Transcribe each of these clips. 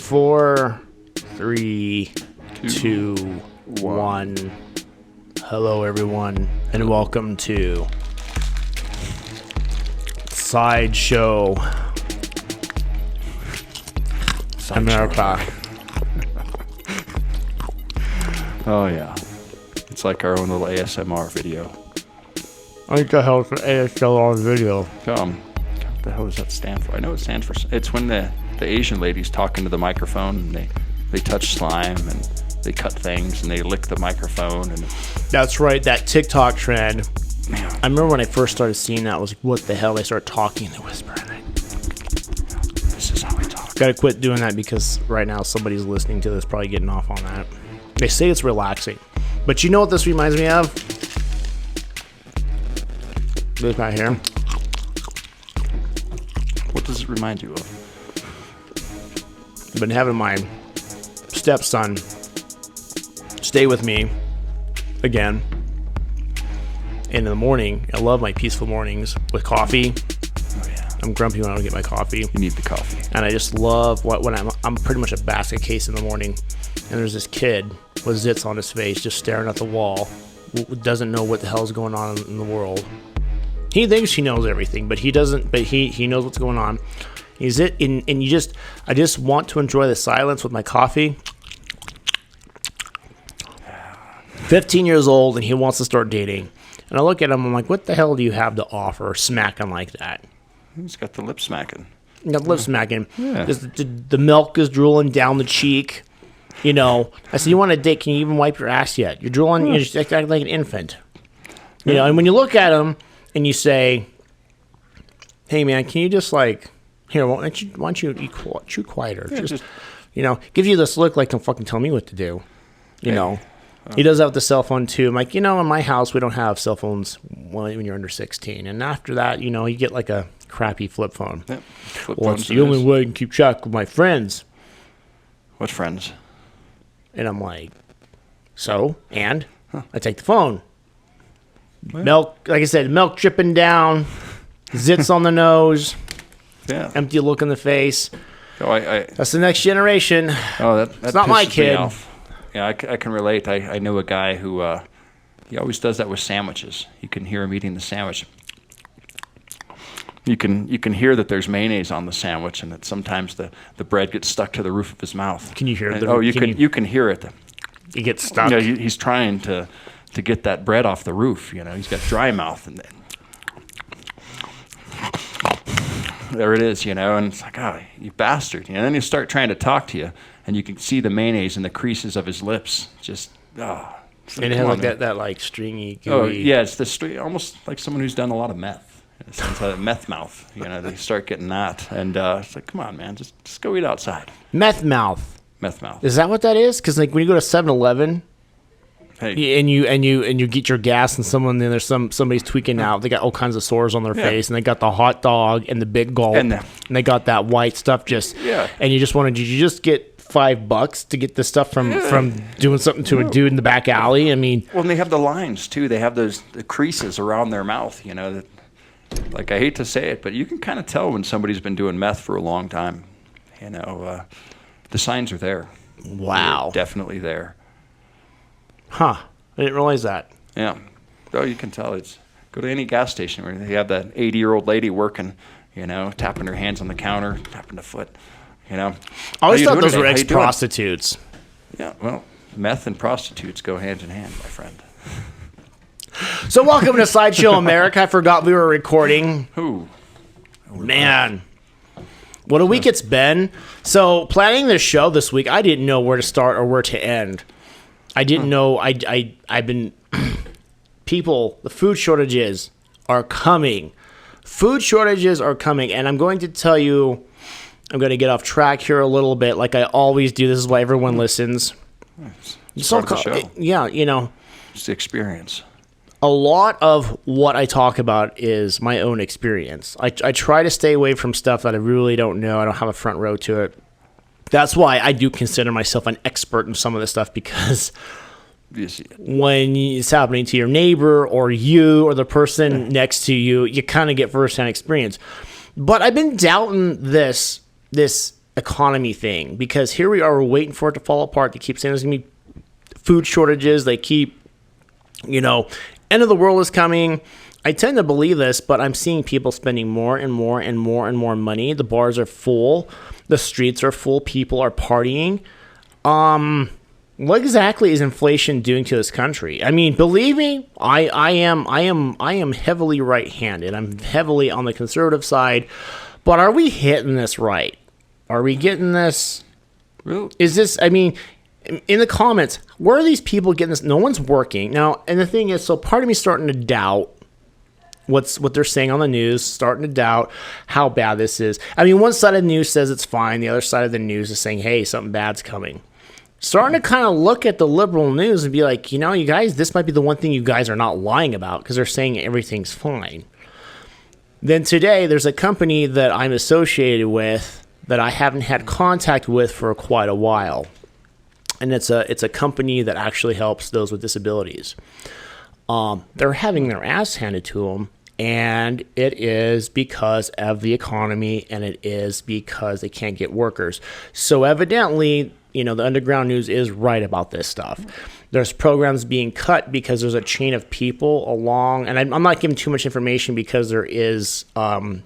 4, 3, 2, 1. Hello, everyone, and welcome to Sideshow America. Oh, yeah. It's like our own little ASMR video. I think the hell is an ASMR video. What the hell does that stand for? I know it stands for... It's when the Asian lady's talking to the microphone and they touch slime and they cut things and they lick the microphone. And That's right, that TikTok trend. Man. I remember when I first started seeing that, I was like, what the hell? They start talking, they whisper. This is how we talk. Gotta quit doing that because right now somebody's listening to this probably getting off on that. They say it's relaxing. But you know what this reminds me of? This right here. What does it remind you of? I've been having my stepson stay with me again. And in the morning, I love my peaceful mornings with coffee. Oh, yeah. I'm grumpy when I don't get my coffee. You need the coffee. And I just love when I'm pretty much a basket case in the morning. And there's this kid with zits on his face just staring at the wall. Doesn't know what the hell is going on in the world. He thinks he knows everything, but he doesn't. But he knows what's going on. He's it, and I just want to enjoy the silence with my coffee. 15 years old, and he wants to start dating. And I look at him, I'm like, what the hell do you have to offer smacking like that? He's got the lip smacking. Got lip smacking. Yeah. The milk is drooling down the cheek. You know, I said, you want a date? Can you even wipe your ass yet? You're drooling. You just act like an infant. You know, and when you look at him and you say, "Hey, man, can you just like here? Why don't you chew quieter? Yeah, just you know, give you this look like don't fucking tell me what to do." You know, he does that with the cell phone too. I'm like, you know, in my house we don't have cell phones when you're under 16, and after that, you know, you get like a crappy flip phone. Yep. Well, it's the only way I can keep track of my friends. What friends? And I'm like, so? And? I take the phone. Milk, like I said, milk dripping down, zits on the nose, empty look in the face. Oh, That's the next generation. Oh, that it's not my pisses me kid. off. Yeah, I can relate. I know a guy who he always does that with sandwiches. You can hear him eating the sandwich. You can hear that there's mayonnaise on the sandwich, and that sometimes the bread gets stuck to the roof of his mouth. Can you hear it? You can hear it. It gets stuck. You know, he's trying to get that bread off the roof. You know, he's got dry mouth, and there it is. You know, and it's like, oh, you bastard. You know, and then you start trying to talk to you, and you can see the mayonnaise in the creases of his lips. Just and it has like that like stringy. Gooey. Oh yeah, it's the almost like someone who's done a lot of meth. It's like meth mouth, you know. They start getting that, and it's like, come on, man, just go eat outside. Meth mouth. Meth mouth. Is that what that is? Because like when you go to 7-Eleven, hey, and you get your gas, and there's somebody's tweaking out. They got all kinds of sores on their face, and they got the hot dog and the big gulp, and they got that white stuff. And you just wanted you just get $5 to get the stuff from doing something to a dude in the back alley. I mean, well, and they have the lines too. They have the creases around their mouth, you know. That, like, I hate to say it, but you can kind of tell when somebody's been doing meth for a long time. You know, the signs are there. Wow. They're definitely there. Huh. I didn't realize that. Yeah. Oh, you can tell. Go to any gas station where they have that 80-year-old lady working, you know, tapping her hands on the counter, tapping the foot, you know. I always thought those were ex-prostitutes. Yeah, well, meth and prostitutes go hand in hand, my friend. So welcome to Sideshow America. I forgot we were recording. Who? Man. What a week it's been. So planning this show this week, I didn't know where to start or where to end. I didn't know. I've been... People, the food shortages are coming. Food shortages are coming. And I'm going to tell you, I'm going to get off track here a little bit like I always do. This is why everyone listens. It's part of the show. Yeah, you know. It's the experience. A lot of what I talk about is my own experience. I try to stay away from stuff that I really don't know. I don't have a front row to it. That's why I do consider myself an expert in some of this stuff, because when it's happening to your neighbor or you or the person next to you, you kind of get firsthand experience. But I've been doubting this economy thing, because here we are, we're waiting for it to fall apart. They keep saying there's going to be food shortages. They keep, end of the world is coming. I tend to believe this, but I'm seeing people spending more and more and more and more money. The bars are full. The streets are full. People are partying. What exactly is inflation doing to this country? I mean, believe me, I am heavily right-handed. I'm heavily on the conservative side, but are we hitting this right? Are we getting this? Really? Is this? I mean, in the comments, where are these people getting this? No one's working now, and the thing is, so part of me starting to doubt what they're saying on the news, starting to doubt how bad this is. I mean, one side of the news says it's fine. The other side of the news is saying, hey, something bad's coming. Starting to kind of look at the liberal news and be like, you guys, this might be the one thing you guys are not lying about, because they're saying everything's fine. Then today, there's a company that I'm associated with that I haven't had contact with for quite a while. And it's a company that actually helps those with disabilities. They're having their ass handed to them. And it is because of the economy, and it is because they can't get workers. So evidently, the underground news is right about this stuff. There's programs being cut because there's a chain of people along, and I'm not giving too much information because there is some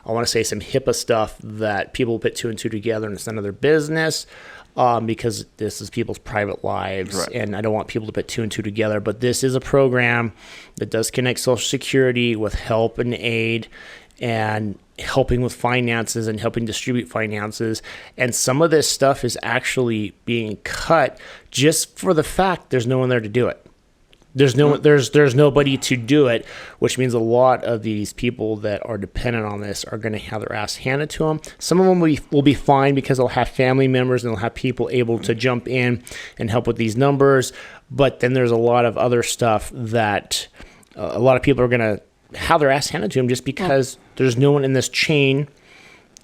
HIPAA stuff that people put two and two together, and it's none of their business. Because this is people's private lives, right. And I don't want people to put two and two together. But this is a program that does connect Social Security with help and aid, and helping with finances and helping distribute finances. And some of this stuff is actually being cut just for the fact there's no one there to do it. There's nobody to do it, which means a lot of these people that are dependent on this are going to have their ass handed to them. Some of them will be fine because they'll have family members and they'll have people able to jump in and help with these numbers. But then there's a lot of other stuff that a lot of people are going to have their ass handed to them just because there's no one in this chain.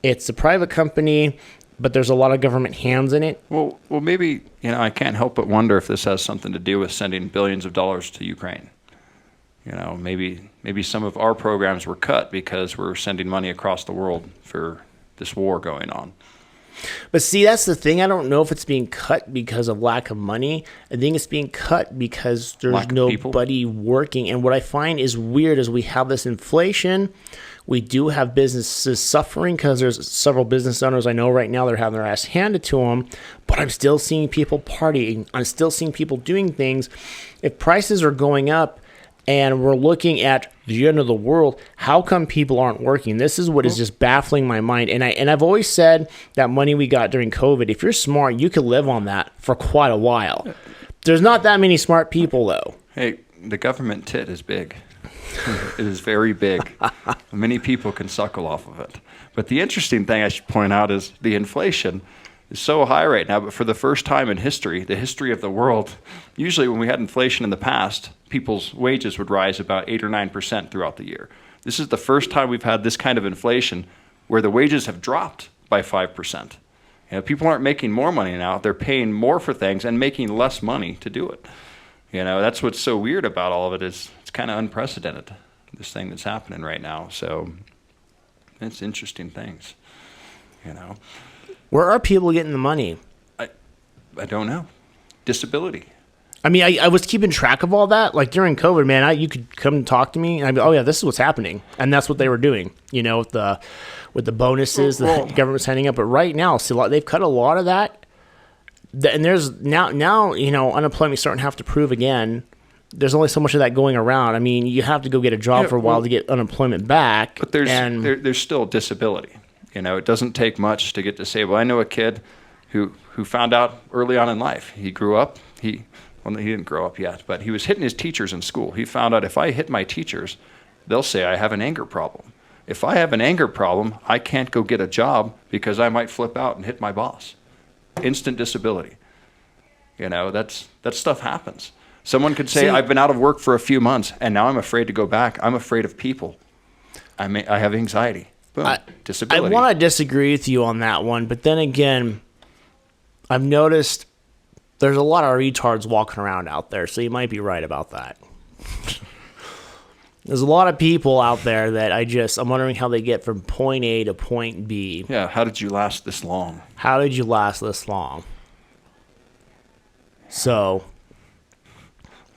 It's a private company, but there's a lot of government hands in it. Well, maybe, I can't help but wonder if this has something to do with sending billions of dollars to Ukraine. Maybe some of our programs were cut because we're sending money across the world for this war going on. But see, that's the thing. I don't know if it's being cut because of lack of money. I think it's being cut because there's nobody working. And what I find is weird is we have this inflation. We do have businesses suffering because there's several business owners I know right now, they're having their ass handed to them. But I'm still seeing people partying. I'm still seeing people doing things. If prices are going up and we're looking at the end of the world, how come people aren't working? This is what is just baffling my mind. And I've always said that money we got during COVID, if you're smart, you could live on that for quite a while. There's not that many smart people, though. Hey, the government tit is big. It is very big. Many people can suckle off of it. But the interesting thing I should point out is the inflation is so high right now, but for the first time in history, the history of the world, usually when we had inflation in the past, people's wages would rise about 8 or 9% throughout the year. This is the first time we've had this kind of inflation where the wages have dropped by 5%. People aren't making more money now. They're paying more for things and making less money to do it. That's what's so weird about all of it is it's kind of unprecedented, this thing that's happening right now. So it's interesting things, Where are people getting the money? I don't know. Disability. I mean, I was keeping track of all that. Like during COVID, man, you could come and talk to me, and I'd be, oh yeah, this is what's happening, and that's what they were doing. With the bonuses that the government's handing up. But right now, so they've cut a lot of that. And there's now unemployment's starting to have to prove again. There's only so much of that going around. I mean, you have to go get a job for a while to get unemployment back. But there's still disability. It doesn't take much to get disabled. I know a kid who found out early on in life. He grew up. He didn't grow up yet, but he was hitting his teachers in school. He found out if I hit my teachers, they'll say I have an anger problem. If I have an anger problem, I can't go get a job because I might flip out and hit my boss. Instant disability. That stuff happens. Someone could say, I've been out of work for a few months, and now I'm afraid to go back. I'm afraid of people. I have anxiety. Boom, disability. I want to disagree with you on that one, but then again, I've noticed there's a lot of retards walking around out there, so you might be right about that. There's a lot of people out there that I'm wondering how they get from point A to point B. Yeah, how did you last this long? How did you last this long? So,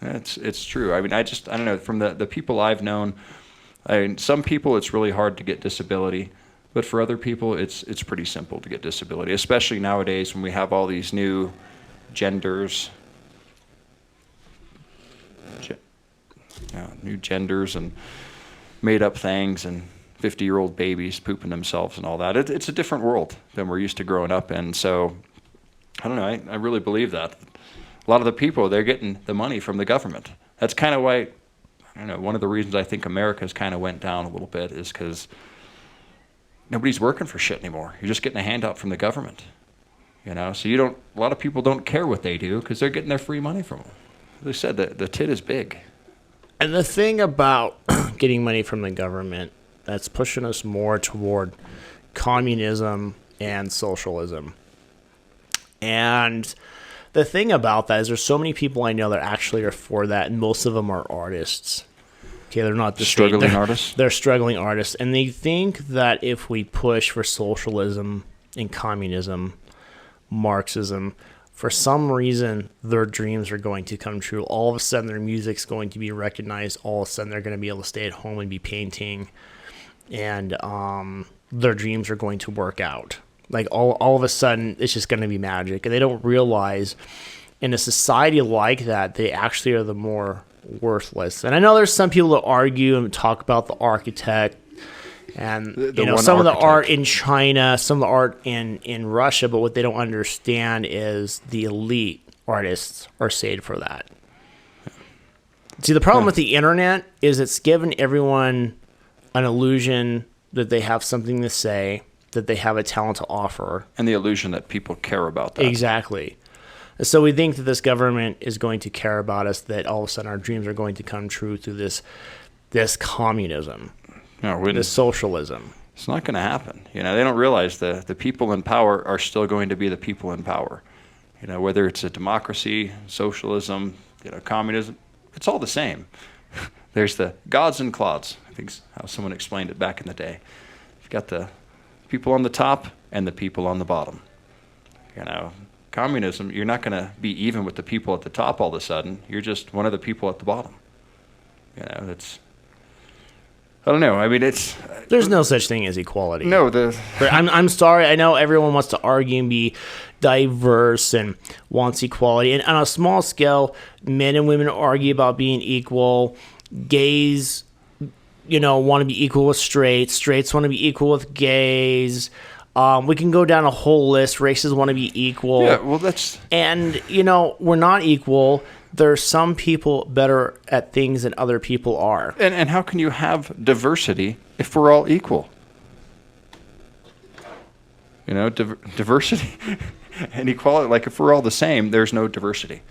It's true. I mean, I don't know, from the people I've known, some people it's really hard to get disability, but for other people it's pretty simple to get disability, especially nowadays when we have all these new genders. New genders and made up things and 50-year-old babies pooping themselves and all that. It's a different world than we're used to growing up in. So I don't know. I really believe that. A lot of the people, they're getting the money from the government. That's kind of why, I don't know, one of the reasons I think America's kind of went down a little bit is because nobody's working for shit anymore. You're just getting a handout from the government. So a lot of people don't care what they do because they're getting their free money from them. As I said, the tit is big. and the thing about getting money from the government, that's pushing us more toward communism and socialism. And the thing about that is there's so many people I know that actually are for that, and most of them are artists. Okay, they're not just Struggling artists? They're struggling artists, and they think that if we push for socialism and communism, Marxism, for some reason their dreams are going to come true. All of a sudden their music's going to be recognized. All of a sudden they're going to be able to stay at home and be painting, and their dreams are going to work out. Like all of a sudden it's just going to be magic, and they don't realize in a society like that they actually are the more worthless. And I know there's some people that argue and talk about the architect and some of the art in China, some of the art in Russia, but what they don't understand is the elite artists are saved for that. See, the problem with the internet is it's given everyone an illusion that they have something to say, that they have a talent to offer. And the illusion that people care about that. Exactly. So we think that this government is going to care about us, that all of a sudden our dreams are going to come true through this communism, this socialism. It's not going to happen. They don't realize the people in power are still going to be the people in power. Whether it's a democracy, socialism, communism, it's all the same. There's the gods and clods. I think is how someone explained it back in the day. You've got the people on the top and the people on the bottom. Communism, you're not going to be even with the people at the top all of a sudden. You're just one of the people at the bottom. It's, I don't know. I mean, there's no such thing as equality. No, I'm sorry. I know everyone wants to argue and be diverse and wants equality. And on a small scale, men and women argue about being equal. Gays, want to be equal with straights. Straights want to be equal with gays. We can go down a whole list. Races want to be equal. Yeah, well, that's... And, we're not equal. There are some people better at things than other people are. And how can you have diversity if we're all equal? Diversity and equality. Like, if we're all the same, there's no diversity.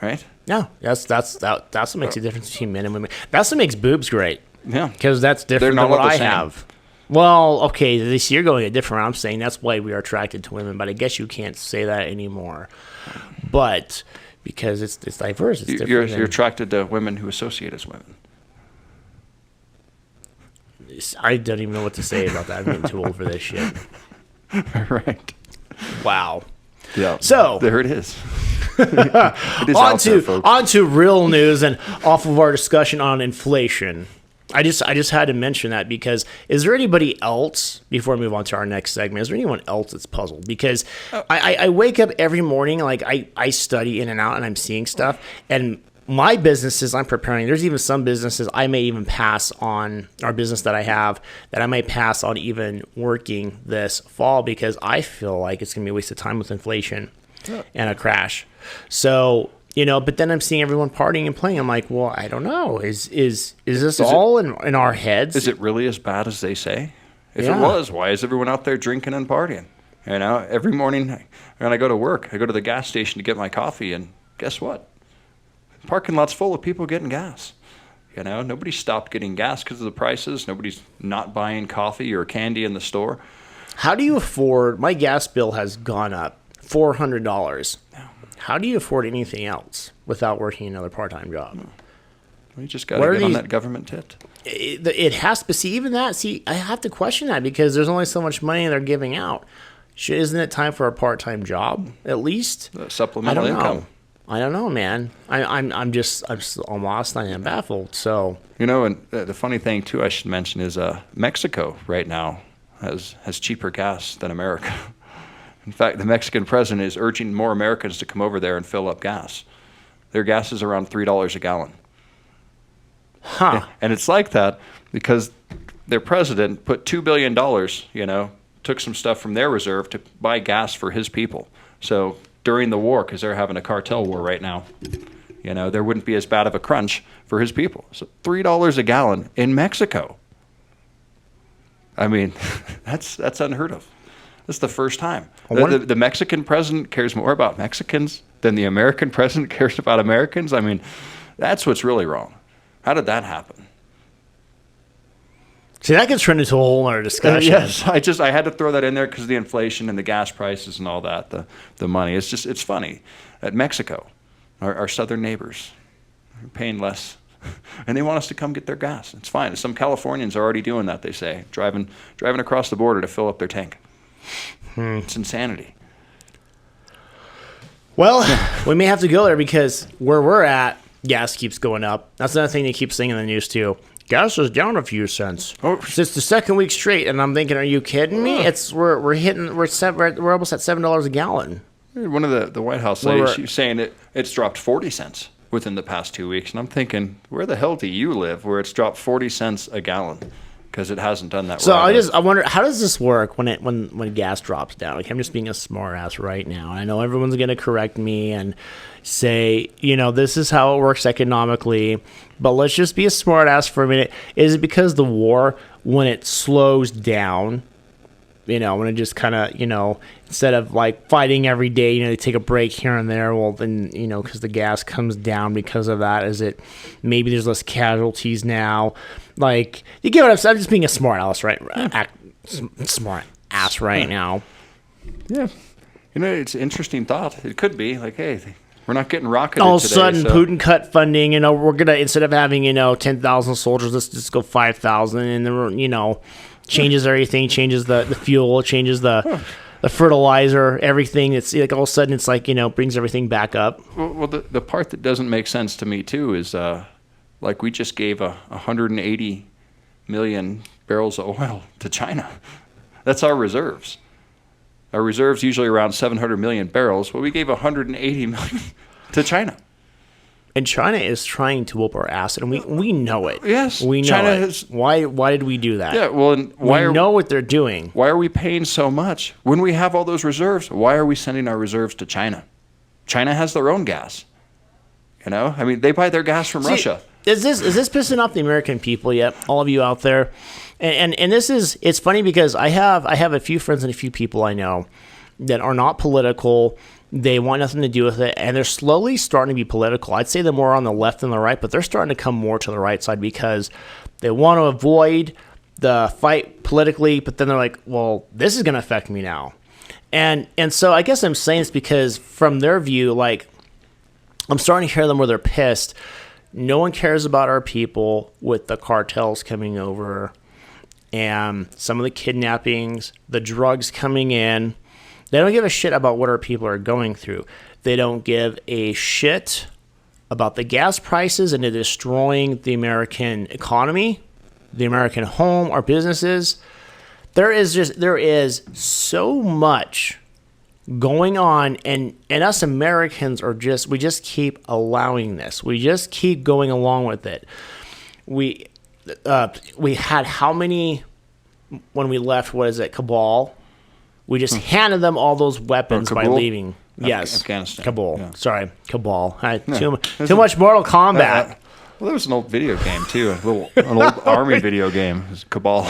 Right? Yeah, that's what makes the difference between men and women. That's what makes boobs great. Yeah. Because that's different than what I have. Well, okay, this you're going a different route. I'm saying that's why we are attracted to women, but I guess you can't say that anymore. But because it's diverse, it's different. You're attracted to women who associate as women. I don't even know what to say about that. I'm getting too old for this shit. Right. Wow. Yeah. So there it is. It is on to real news and off of our discussion on inflation. I just had to mention that because is there anybody else, before we move on to our next segment, is there anyone else that's puzzled? Because I wake up every morning, like I study in and out and I'm seeing stuff, and my businesses I'm preparing, there's even some businesses I may even pass on, our business that I have, that I might pass on even working this fall because I feel like it's going to be a waste of time with inflation and a crash. So... but then I'm seeing everyone partying and playing. I'm like, well, I don't know. Is this all in our heads? Is it really as bad as they say? If it was, why is everyone out there drinking and partying? Every morning when I go to work, I go to the gas station to get my coffee, and guess what? The parking lot's full of people getting gas. Nobody stopped getting gas because of the prices. Nobody's not buying coffee or candy in the store. How do you afford? My gas bill has gone up $400. How do you afford anything else without working another part-time job? We just got What to are get on these- that government tit. It has to see even that. See, I have to question that because there's only so much money they're giving out. Isn't it time for a part-time job at least? I Supplemental don't income. know. I don't know, man. I'm lost. I am baffled. So You know, and the funny thing too, I should mention is Mexico right now has cheaper gas than America. In fact, the Mexican president is urging more Americans to come over there and fill up gas. Their gas is around $3 a gallon, huh? and it's like that because their president put $2 billion, took some stuff from their reserve to buy gas for his people. So during the war, because they're having a cartel war right now, there wouldn't be as bad of a crunch for his people. So $3 a gallon in Mexico. I mean, that's unheard of. That's the first time. The Mexican president cares more about Mexicans than the American president cares about Americans. I mean, that's what's really wrong. How did that happen? See, that gets turned into a whole other discussion. Yes, I had to throw that in there because of the inflation and the gas prices and all that, the money. It's funny. At Mexico, our southern neighbors are paying less, and they want us to come get their gas. It's fine. Some Californians are already doing that, they say, driving across the border to fill up their tank. It's insanity. Well, we may have to go there because where we're at, gas keeps going up. That's another thing they keep saying in the news too. Gas is down a few cents. Oh. It's the second week straight, and I'm thinking, are you kidding me? We're almost at $7 a gallon. One of the White House ladies, she was saying it's dropped 40 cents within the past 2 weeks. And I'm thinking, where the hell do you live where it's dropped 40 cents a gallon? Because it hasn't done that. So I wonder, how does this work when gas drops down? Like, I'm just being a smart ass right now. I know everyone's going to correct me and say, this is how it works economically, but let's just be a smart ass for a minute. Is it because the war, when it slows down, when it just kind of, instead of like fighting every day, they take a break here and there, well then, because the gas comes down because of that, is it maybe there's less casualties now? Like, you get what I'm saying? I'm just being a smart ass, right? Smart ass right now. Yeah. It's an interesting thought. It could be like, hey, we're not getting rocketed all of a today, sudden, so. Putin cut funding. We're gonna, instead of having 10,000 soldiers, let's just go 5,000, and then changes everything, changes the fuel, changes the fertilizer, everything. It's like all of a sudden it's like brings everything back up. Well, the part that doesn't make sense to me too is like we just gave 180 million barrels of oil to China. That's our reserves. Our reserves usually around 700 million barrels. Well, we gave 180 million to China. And China is trying to whoop our ass, and we know it. Yes, we know China it. Why did we do that? Yeah, well, and we know what they're doing. Why are we paying so much when we have all those reserves? Why are we sending our reserves to China? China has their own gas. I mean, they buy their gas from Russia. Is this pissing off the American people yet? All of you out there, and it's funny because I have a few friends and a few people I know that are not political. They want nothing to do with it, and they're slowly starting to be political. I'd say they're more on the left than the right, but they're starting to come more to the right side because they want to avoid the fight politically, but then they're like, well, this is going to affect me now. And so I guess I'm saying it's because from their view, like, I'm starting to hear them where they're pissed. No one cares about our people with the cartels coming over and some of the kidnappings, the drugs coming in. They don't give a shit about what our people are going through. They don't give a shit about the gas prices and it destroying the American economy, the American home, our businesses. There is so much going on, and us Americans we just keep allowing this. We just keep going along with it. We had how many when we left? What is it? Cabal. We just handed them all those weapons by leaving. Yes, Afghanistan. Kabul. Yeah. Sorry, Cabal. Too much Mortal Kombat. Well, there was an old video game too, an old army video game. It was Cabal.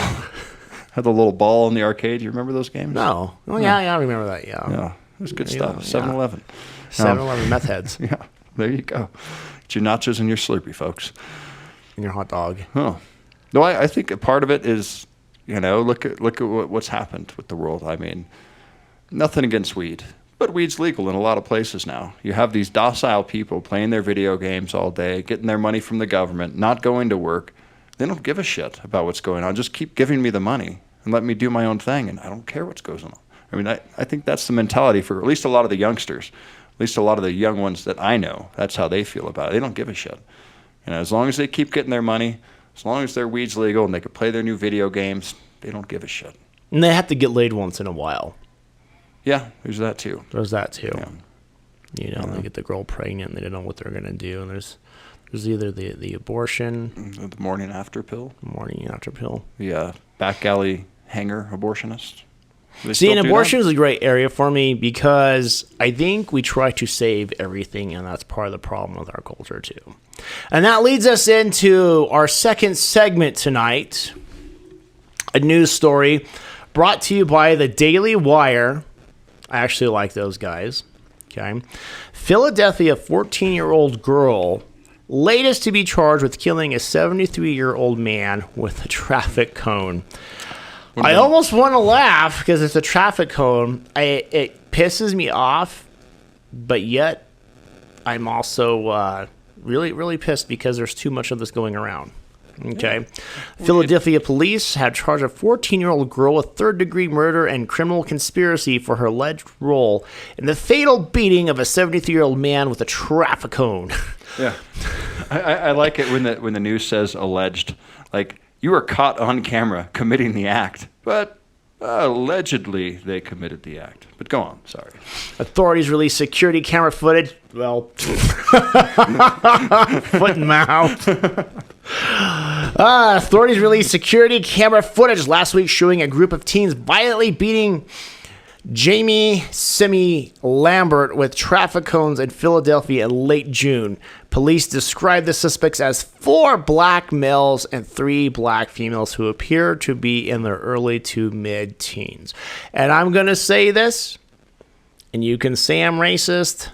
Had the little ball in the arcade. You remember those games? No. Oh, yeah, I remember that. Yeah, it was good stuff. 7-Eleven. 7-Eleven meth heads. Yeah, there you go. Get your nachos and your Slurpee, folks. And your hot dog. Oh, no, I think a part of it is, look at what's happened with the world. I mean, nothing against weed, But weed's legal in a lot of places now. You have these docile people playing their video games all day, getting their money from the government, not going to work. They don't give a shit about what's going on. Just keep giving me the money and let me do my own thing, and I don't care what's going on. I mean, I think that's the mentality for at least a lot of the youngsters, at least a lot of the young ones that I know. That's how they feel about it. They don't give a shit. As long as they keep getting their money, as long as their weed's legal and they can play their new video games, they don't give a shit. And they have to get laid once in a while. Yeah, there's that too. There's that too. Yeah. They get the girl pregnant and they don't know what they're going to do. And there's either the abortion. The morning after pill. The back alley hanger abortionist. See, and abortion is a great area for me because I think we try to save everything, and that's part of the problem with our culture too. And that leads us into our second segment tonight, a news story brought to you by the Daily Wire. I actually like those guys. Okay. Philadelphia 14-year-old girl, latest to be charged with killing a 73-year-old man with a traffic cone. I almost want to laugh because it's a traffic cone. It pisses me off, but yet I'm also really, really pissed because there's too much of this going around. Okay. Yeah. Philadelphia police have charged a 14-year-old girl with third-degree murder and criminal conspiracy for her alleged role in the fatal beating of a 73-year-old man with a traffic cone. Yeah. I like it when the news says alleged. Like, you were caught on camera committing the act, but allegedly they committed the act. But go on, sorry. Authorities released security camera footage. Well, foot and mouth. Authorities released security camera footage last week showing a group of teens violently beating Jamie Simi Lambert with traffic cones in Philadelphia in late June. Police described the suspects as 4 black males and 3 black females who appear to be in their early to mid-teens. And I'm going to say this, and you can say I'm racist,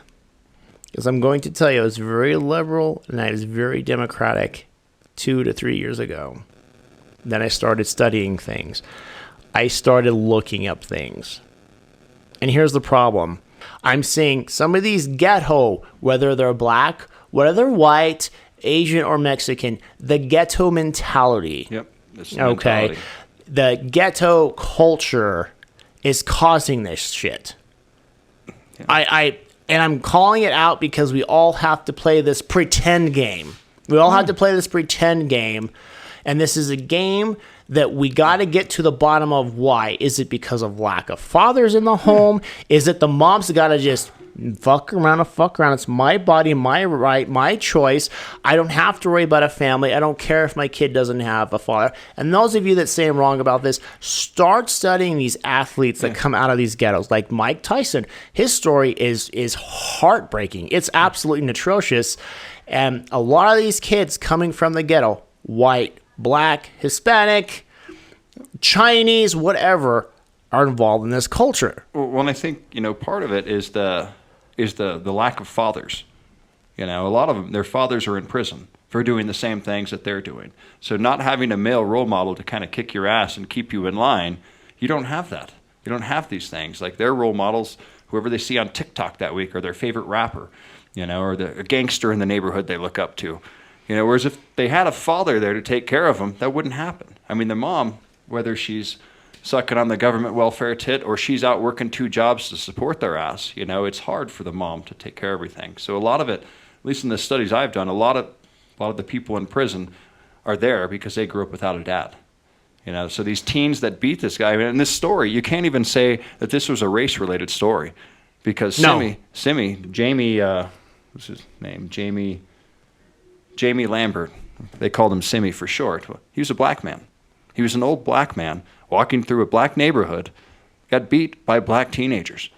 because I'm going to tell you it's very liberal and it is very democratic 2 to 3 years ago. Then I started studying things. I started looking up things. And here's the problem. I'm seeing some of these ghetto, whether they're black, whether they're white, Asian, or Mexican, the ghetto mentality. Yep. Okay. The ghetto culture is causing this shit. Yeah. I'm calling it out because we all have to play this pretend game. We all have to play this pretend game. And this is a game that we got to get to the bottom of why. Is it because of lack of fathers in the home? Is it the moms that got to just fuck around? It's my body, my right, my choice. I don't have to worry about a family. I don't care if my kid doesn't have a father. And those of you that say I'm wrong about this, start studying these athletes that come out of these ghettos. Like Mike Tyson, his story is heartbreaking. It's absolutely atrocious. And a lot of these kids coming from the ghetto, white, black, Hispanic, Chinese, whatever, are involved in this culture. Well, I think, part of it is the lack of fathers. A lot of them, their fathers are in prison for doing the same things that they're doing. So not having a male role model to kind of kick your ass and keep you in line, you don't have that. You don't have these things. Like their role models, whoever they see on TikTok that week, or their favorite rapper, or the gangster in the neighborhood they look up to. Whereas if they had a father there to take care of them, that wouldn't happen. I mean, the mom, whether she's sucking on the government welfare tit or she's out working 2 jobs to support their ass, it's hard for the mom to take care of everything. So a lot of it, at least in the studies I've done, a lot of the people in prison are there because they grew up without a dad. So these teens that beat this guy, in this story, you can't even say that this was a race-related story because Jamie, what's his name? Jamie Lambert, they called him Simi for short. He was a black man. He was an old black man walking through a black neighborhood, got beat by black teenagers.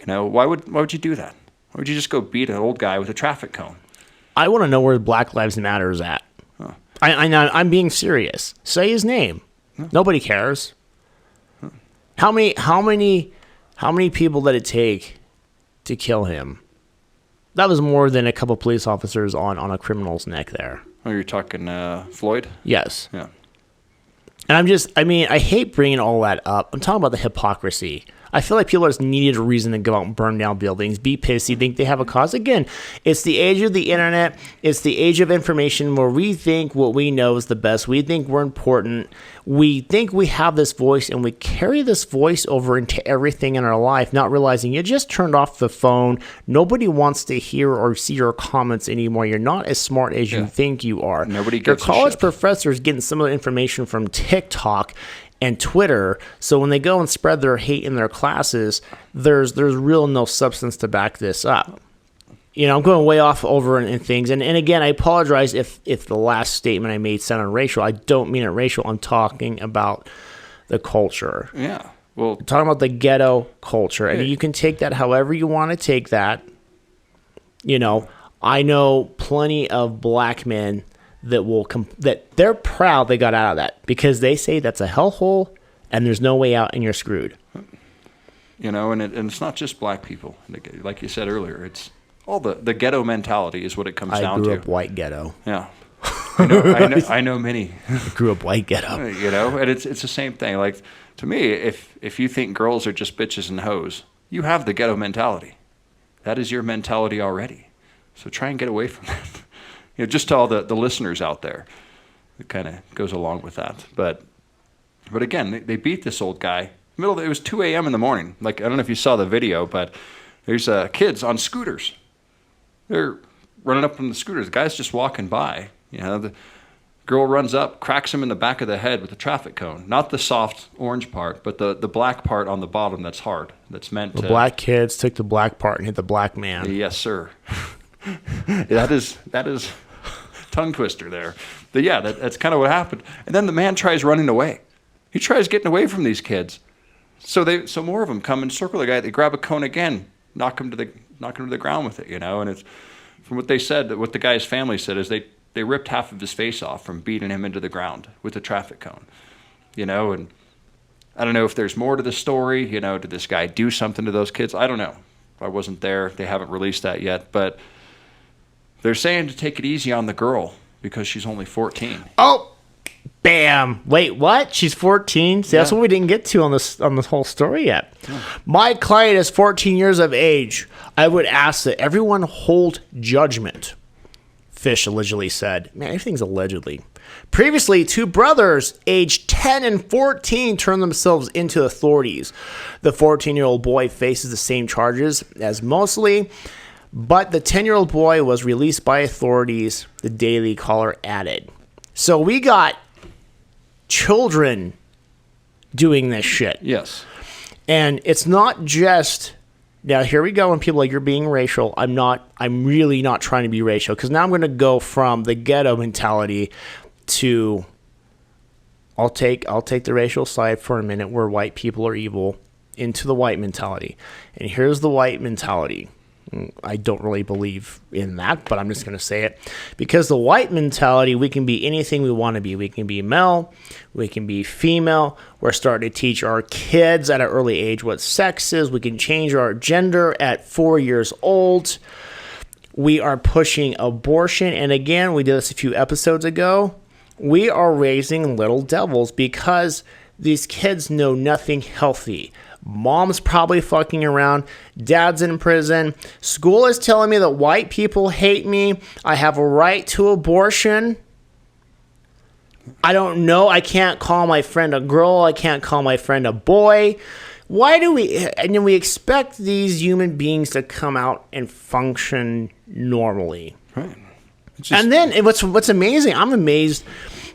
Why would you do that? Why would you just go beat an old guy with a traffic cone? I want to know where Black Lives Matter is at. Huh. I'm being serious. Say his name. Huh. Nobody cares. Huh. How many people did it take to kill him? That was more than a couple police officers on a criminal's neck there. Oh, you're talking Floyd? Yes. Yeah. And I hate bringing all that up. I'm talking about the hypocrisy. I feel like people just needed a reason to go out and burn down buildings, be pissy, think they have a cause. Again, it's the age of the internet. It's the age of information where we think what we know is the best. We think we're important. We think we have this voice, and we carry this voice over into everything in our life, not realizing you just turned off the phone. Nobody wants to hear or see your comments anymore. You're not as smart as you think you are. Nobody Your gives a college shit. professor is getting some of the information from TikTok and Twitter. So when they go and spread their hate in their classes, there's real no substance to back this up. You know, I'm going way off over in things. And again, I apologize if the last statement I made sounded racial. I don't mean it racial. I'm talking about the culture. Yeah. Well, I'm talking about the ghetto culture. And you can take that however you want to take that. You know, I know plenty of black men that will that they're proud they got out of that because they say that's a hellhole and there's no way out and you're screwed. you know, and it's not just black people. Like you said earlier, it's all the ghetto mentality is what it comes down I to. grew up white ghetto. Yeah. I know many. I grew up white ghetto. You know, and it's the same thing. Like, to me, if you think girls are just bitches and hoes, you have the ghetto mentality. That is your mentality already. So try and get away from that. You know, just to all the listeners out there, it kind of goes along with that. But again, they beat this old guy. It was 2 a.m. in the morning. Like, I don't know if you saw the video, but there's kids on scooters. They're running up on the scooters. The guy's just walking by. You know, the girl runs up, cracks him in the back of the head with a traffic cone. Not the soft orange part, but the black part on the bottom that's hard. That's meant to... The black kids took the black part and hit the black man. Yes, sir. That is tongue twister there. But yeah, that's kind of what happened. And then the man tries running away. He tries getting away from these kids. So more of them come and circle the guy. They grab a cone again, knock him to the ground with it. You know, and it's from what they said. What the guy's family said is they ripped half of his face off from beating him into the ground with a traffic cone. You know, and I don't know if there's more to the story. You know, did this guy do something to those kids? I don't know. I wasn't there. They haven't released that yet, but they're saying to take it easy on the girl because she's only 14. Oh, bam! Wait, what? She's 14. See, that's what we didn't get to on this whole story yet. My client is 14 years of age. I would ask that everyone hold judgment. Fish allegedly said. Man, everything's allegedly. Previously, two brothers aged 10 and 14 turned themselves into authorities. The 14-year-old boy faces the same charges as Mosley, but the 10-year-old boy was released by authorities, the Daily Caller added. So we got children doing this shit. Yes. And it's not just... Now, here we go, and people are like, you're being racial. I'm really not trying to be racial, because now I'm going to go from the ghetto mentality to... I'll take the racial side for a minute, where white people are evil, into the white mentality. And here's the white mentality. I don't really believe in that, but I'm just going to say it. Because the white mentality, we can be anything we want to be. We can be male. We can be female. We're starting to teach our kids at an early age what sex is. We can change our gender at 4 years old. We are pushing abortion. And again, we did this a few episodes ago. We are raising little devils because these kids know nothing healthy. Mom's probably fucking around. Dad's in prison. School is telling me that white people hate me. I have a right to abortion. I don't know. I can't call my friend a girl. I can't call my friend a boy. Why do we... And then we expect these human beings to come out and function normally. Right. And then what's amazing, I'm amazed...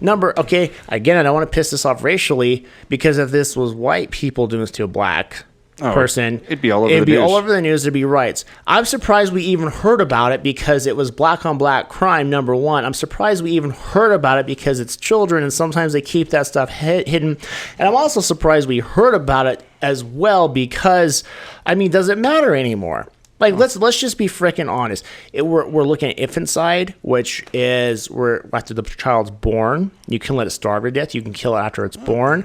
Okay, again, I don't want to piss this off racially, because if this was white people doing this to a black person, it'd be all over the news. All over the news. There'd be riots. I'm surprised we even heard about it, because it was black on black crime, number one. I'm surprised we even heard about it because it's children, and sometimes they keep that stuff hidden. And I'm also surprised we heard about it as well, because, I mean, does it matter anymore? Like, let's just be freaking honest. We're looking at infanticide, which is where after the child's born, you can let it starve to death. You can kill it after it's born.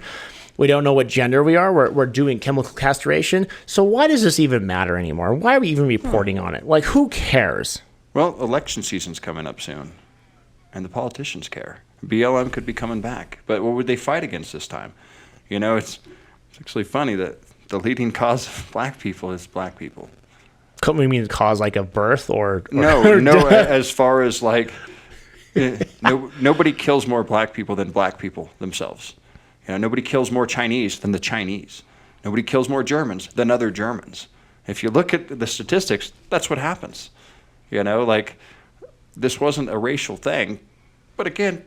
We don't know what gender we are. We're doing chemical castration. So why does this even matter anymore? Why are we even reporting on it? Like, who cares? Well, election season's coming up soon, and the politicians care. BLM could be coming back, but what would they fight against this time? You know, it's actually funny that the leading cause of black people is black people. You mean cause like of birth or No, as far as like, nobody kills more black people than black people themselves. Nobody kills more Chinese than the Chinese. Nobody kills more Germans than other Germans. If you look at the statistics, that's what happens. Like, this wasn't a racial thing, but again,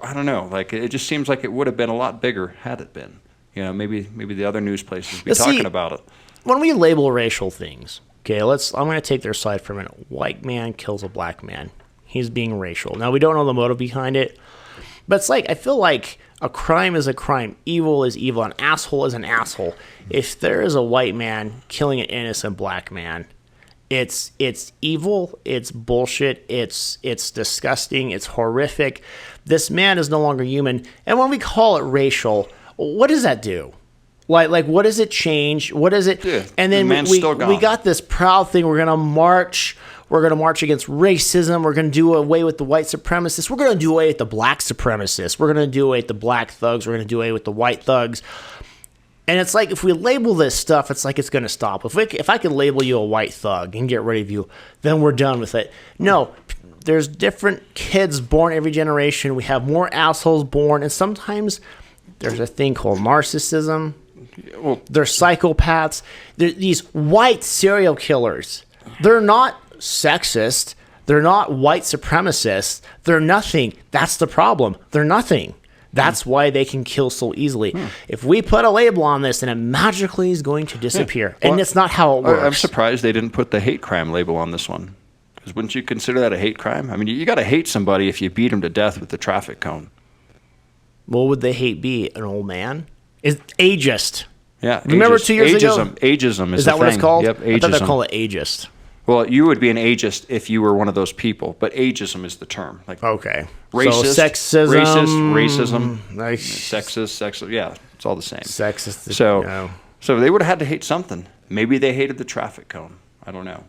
I don't know. Like, it just seems like it would have been a lot bigger had it been. Maybe the other news places be talking about it. When we label racial things, okay, I'm going to take their side for a minute. White man kills a black man. He's being racial. Now, we don't know the motive behind it, but it's like, I feel like a crime is a crime. Evil is evil. An asshole is an asshole. If there is a white man killing an innocent black man, it's evil. It's bullshit. It's disgusting. It's horrific. This man is no longer human. And when we call it racial, what does that do? Like what does it change? What is it? Yeah, and then we got this proud thing. We're gonna march. We're gonna march against racism. We're gonna do away with the white supremacists. We're gonna do away with the black supremacists. We're gonna do away with the black thugs. We're gonna do away with the white thugs. And it's like, if we label this stuff, it's like it's going to stop. If I could label you a white thug and get rid of you, then we're done with it. No, there's different kids born every generation. We have more assholes born. And sometimes there's a thing called narcissism. Well, they're psychopaths. They're these white serial killers. They're not sexist. They're not white supremacists. They're nothing. That's the problem. They're nothing. That's why they can kill so easily. If we put a label on this, then it magically is going to disappear. Well, and it's not how it works. I'm surprised they didn't put the hate crime label on this one. Because wouldn't you consider that a hate crime? I mean, you got to hate somebody if you beat them to death with the traffic cone. What would the hate be? An old man? Is ageist. Yeah. Remember 2 years ago? Ageism is that what it's called? Yep, ageism. I thought they call it ageist. Well, you would be an ageist if you were one of those people, but ageism is the term. Like, okay. Racist, so sexism, racism, like, sexist, yeah, it's all the same. Sexist. So they would have had to hate something. Maybe they hated the traffic cone. I don't know.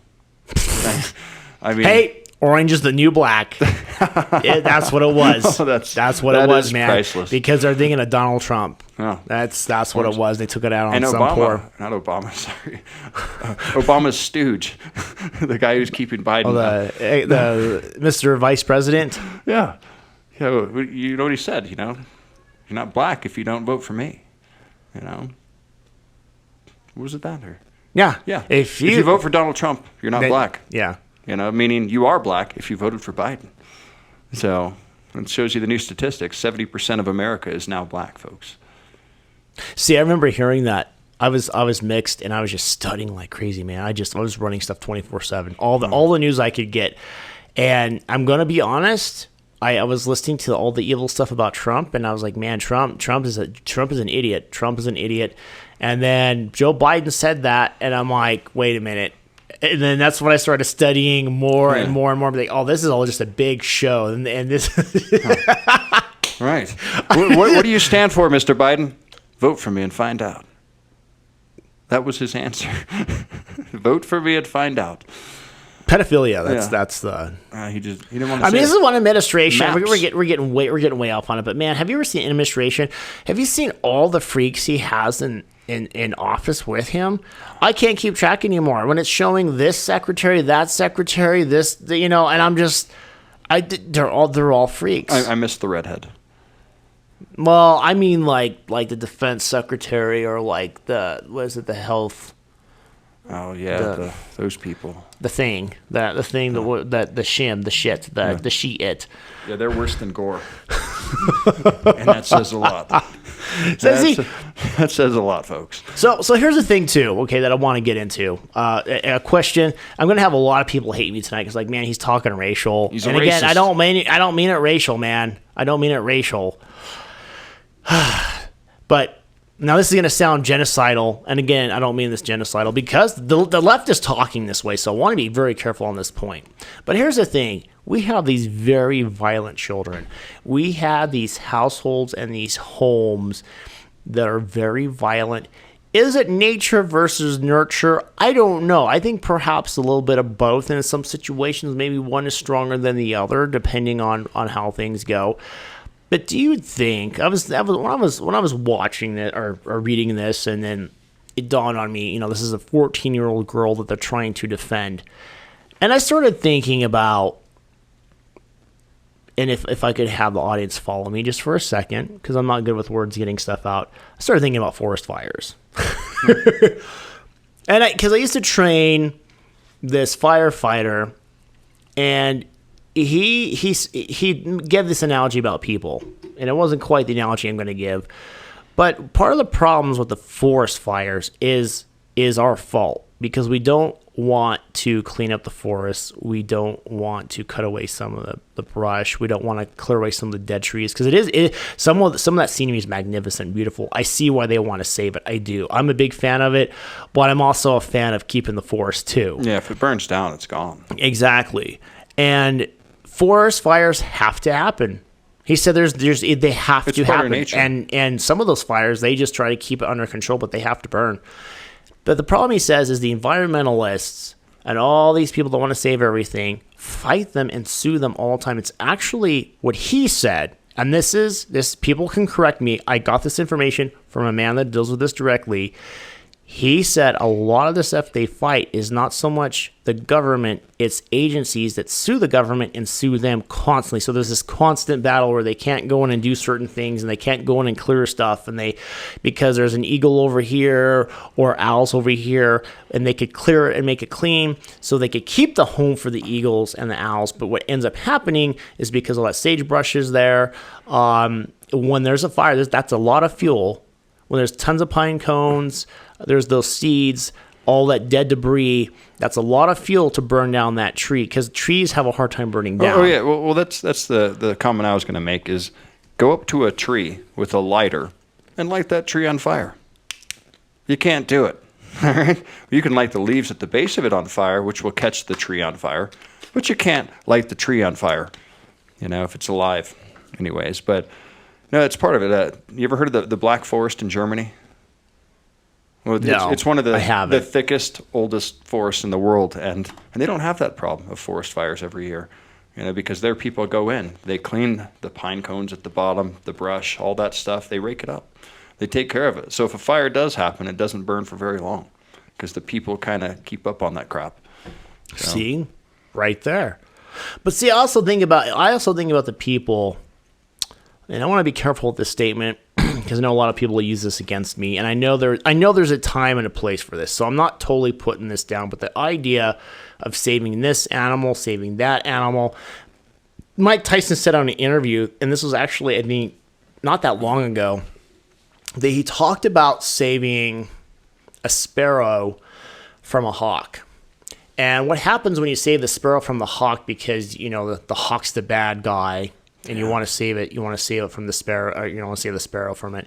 I mean, hey, orange is the new black. That's what it was. That's what it was, man. Priceless. Because they're thinking of Donald Trump. Oh. That's what it was. They took it out on some Obama, poor. not Obama. Sorry, Obama's stooge, the guy who's keeping Biden. The Mr. Vice President. Yeah. You know what he said? You're not black if you don't vote for me. What was it that or? Yeah. Yeah. If you vote for Donald Trump, you're not black. Yeah. Meaning you are black if you voted for Biden. So it shows you the new statistics. 70% of America is now black, folks. See, I remember hearing that. I was mixed, and I was just studying like crazy, man. I was running stuff 24/7, all the news I could get. And I'm gonna be honest, I was listening to all the evil stuff about Trump, and I was like, man, Trump is an idiot. Trump is an idiot. And then Joe Biden said that, and I'm like, wait a minute. And then that's when I started studying more and more and more. I'm like, oh, this is all just a big show, and this. Right. What do you stand for, Mr. Biden? Vote for me and find out. That was his answer. Vote for me and find out. Pedophilia. That's the. He didn't want to. I mean, this is one administration. Maps. We're getting way off on it. But man, have you ever seen an administration? Have you seen all the freaks he has in office with him? I can't keep track anymore. When it's showing this secretary, that secretary, this, and I'm just, they're all freaks. I missed the redhead. Well, I mean, like the defense secretary or like the health. Oh yeah, those people. The shit. Yeah, they're worse than Gore, and that says a lot. That says a lot, folks. So here's the thing too, okay, that I want to get into. A question. I'm going to have a lot of people hate me tonight because, like, man, he's talking racial. He's a and again, racist. I don't mean it racial, man. I don't mean it racial. But now this is going to sound genocidal, and again, I don't mean this genocidal because the left is talking this way, so I want to be very careful on this point. But here's the thing. We have these very violent children. We have these households and these homes that are very violent. Is it nature versus nurture? I don't know. I think perhaps a little bit of both, and in some situations, maybe one is stronger than the other, depending on how things go. But do you think when I was watching it or reading this, and then it dawned on me, this is a 14-year-old girl that they're trying to defend. And I started thinking about, and if I could have the audience follow me just for a second, because I'm not good with words getting stuff out, I started thinking about forest fires. And because I used to train this firefighter, and he gave this analogy about people, and it wasn't quite the analogy I'm going to give. But part of the problems with the forest fires is our fault, because we don't want to clean up the forests. We don't want to cut away some of the brush. We don't want to clear away some of the dead trees, because some of that scenery is magnificent, beautiful. I see why they want to save it. I do. I'm a big fan of it, but I'm also a fan of keeping the forest too. Yeah, if it burns down, it's gone. Exactly. And forest fires have to happen. He said they have It's to part of happen. nature. And some of those fires, they just try to keep it under control, but they have to burn. But the problem, he says, is the environmentalists and all these people that want to save everything fight them and sue them all the time. It's actually what he said, and this people can correct me. I got this information from a man that deals with this directly. He said a lot of the stuff they fight is not so much the government, it's agencies that sue the government and sue them constantly. So there's this constant battle where they can't go in and do certain things, and they can't go in and clear stuff, and because there's an eagle over here or owls over here, and they could clear it and make it clean so they could keep the home for the eagles and the owls. But what ends up happening is because all that sagebrush is there, when there's a fire, that's a lot of fuel. When there's tons of pine cones, there's those seeds, all that dead debris. That's a lot of fuel to burn down that tree, because trees have a hard time burning down. Oh yeah, well that's the comment I was going to make is go up to a tree with a lighter and light that tree on fire. You can't do it. All right? You can light the leaves at the base of it on fire, which will catch the tree on fire, but you can't light the tree on fire, if it's alive. Anyways, but no, it's part of it. You ever heard of the Black Forest in Germany? Well, No, it's one of I haven't. the thickest, oldest forests in the world, and they don't have that problem of forest fires every year, because their people go in, they clean the pine cones at the bottom, the brush, all that stuff, they rake it up, they take care of it. So if a fire does happen, it doesn't burn for very long, because the people kind of keep up on that crap. So. See, right there. But see, I also think about the people. And I want to be careful with this statement, because I know a lot of people will use this against me, and I know there's a time and a place for this, so I'm not totally putting this down. But the idea of saving this animal, saving that animal, Mike Tyson said on an interview, and this was actually, I think, not that long ago, that he talked about saving a sparrow from a hawk. And what happens when you save the sparrow from the hawk, because the hawk's the bad guy, and you want to save it from the sparrow, or you want to save the sparrow from it,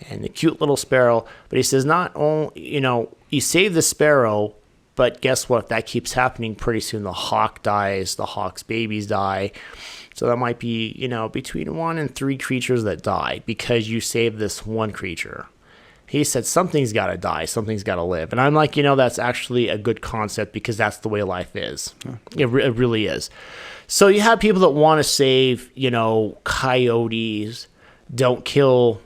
and the cute little sparrow. But he says, not only, you save the sparrow, but guess what? If that keeps happening, pretty soon the hawk dies, the hawk's babies die. So that might be, between 1 and 3 creatures that die because you saved this one creature. He said, something's got to die, something's got to live. And I'm like, that's actually a good concept, because that's the way life is. It really is. So you have people that want to save, coyotes, don't kill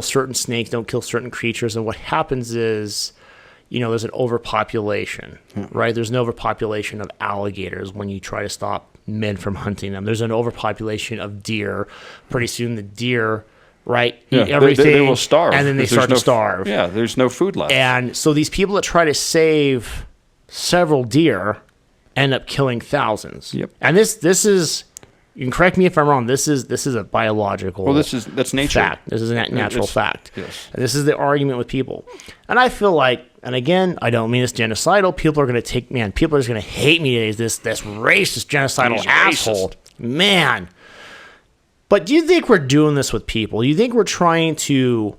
certain snakes, don't kill certain creatures. And what happens is, there's an overpopulation, right? There's an overpopulation of alligators when you try to stop men from hunting them. There's an overpopulation of deer. Pretty soon the deer, right, eat everything. They will starve. And then they start to starve. Yeah, there's no food left. And so these people that try to save several deer end up killing thousands. Yep. And this is, you can correct me if I'm wrong, this is a biological that's nature. fact. This is a natural fact. Yes. And this is the argument with people. And I feel like, and again, I don't mean this genocidal, people are just going to hate me today as this racist, genocidal He's asshole. racist. Man. But do you think we're doing this with people? Do you think we're trying to,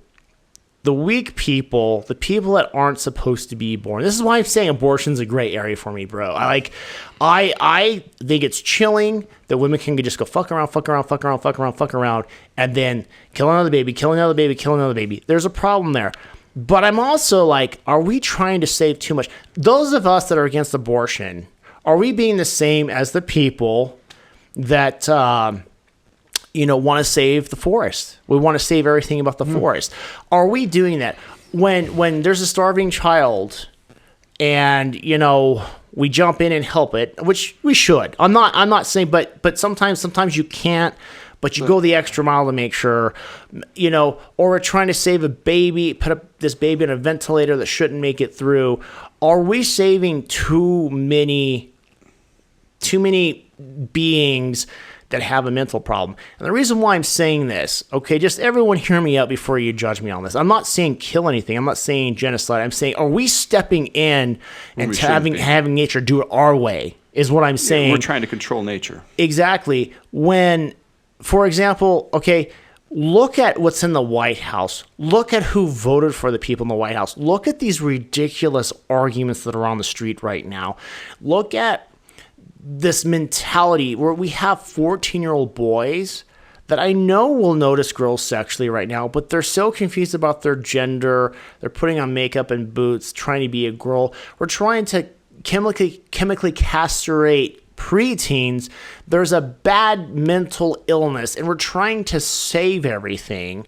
the weak people, the people that aren't supposed to be born? This is why I'm saying abortion's a gray area for me, bro. I think it's chilling that women can just go fuck around, and then kill another baby. There's a problem there. But I'm also like, are we trying to save too much? Those of us that are against abortion, are we being the same as the people that want to save the forest? We want to save everything about the forest. Are we doing that? when there's a starving child, and we jump in and help it, which we should. I'm not saying, but sometimes you can't. But you go the extra mile to make sure, or we're trying to save a baby, put up this baby in a ventilator that shouldn't make it through. Are we saving too many beings that have a mental problem? And the reason why I'm saying this, okay, just everyone hear me out before you judge me on this. I'm not saying kill anything. I'm not saying genocide. I'm saying, are we stepping in and having nature do it our way is what I'm saying. We're trying to control nature. Exactly. When, for example, okay, look at what's in the White House. Look at who voted for the people in the White House. Look at these ridiculous arguments that are on the street right now. Look at this mentality where we have 14-year-old boys that I know will notice girls sexually right now, but they're so confused about their gender. They're putting on makeup and boots, trying to be a girl. We're trying to chemically castrate preteens. There's a bad mental illness, and we're trying to save everything.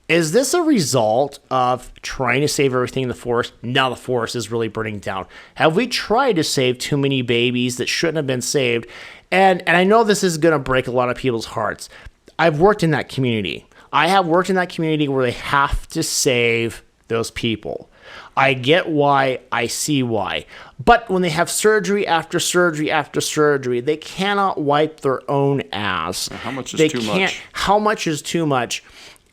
Is this a result of trying to save everything in the forest? Now the forest is really burning down. Have we tried to save too many babies that shouldn't have been saved? And I know this is going to break a lot of people's hearts. I've worked in that community. I have worked in that community where they have to save those people. I get why. I see why. But when they have surgery after surgery after surgery, they cannot wipe their own ass. How much is too much? How much is too much?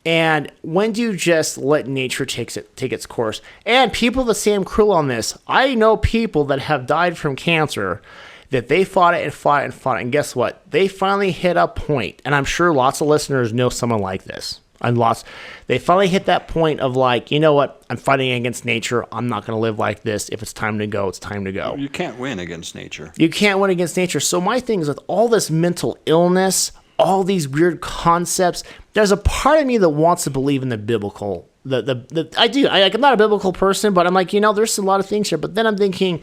And when do you just let nature take its course? And people that say I'm cruel on this, I know people that have died from cancer that they fought it and fought it and fought it. And guess what? They finally hit a point, and I'm sure lots of listeners know someone like this. They finally hit that point of like, you know what? I'm fighting against nature. I'm not going to live like this. If it's time to go, it's time to go. You can't win against nature. You can't win against nature. So my thing is with all this mental illness, all these weird concepts, there's a part of me that wants to believe in the biblical. I do. I'm not a biblical person, but I'm like, there's a lot of things here. But then I'm thinking,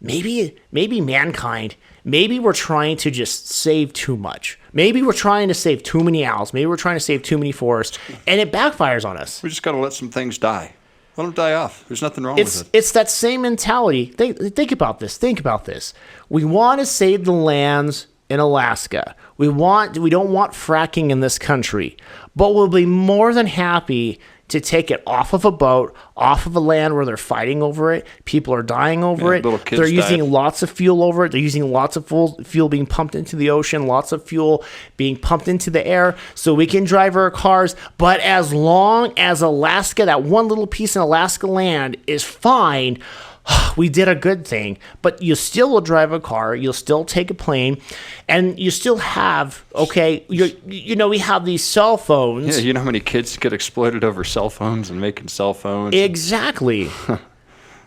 maybe mankind, maybe we're trying to just save too much. Maybe we're trying to save too many owls. Maybe we're trying to save too many forests, and it backfires on us. We just got to let some things die. Let them die off. There's nothing wrong with it. It's that same mentality. Think about this. We want to save the lands in Alaska. We don't want fracking in this country, but we'll be more than happy to take it off of a boat, off of a land where they're fighting over it. People are dying over it. They're using lots of fuel over it. They're using lots of fuel being pumped into the ocean, lots of fuel being pumped into the air so we can drive our cars. But as long as Alaska, that one little piece in Alaska land is fine, we did a good thing. But you still will drive a car, you'll still take a plane, and you still have, we have these cell phones. Yeah, you know how many kids get exploited over cell phones and making cell phones? Exactly.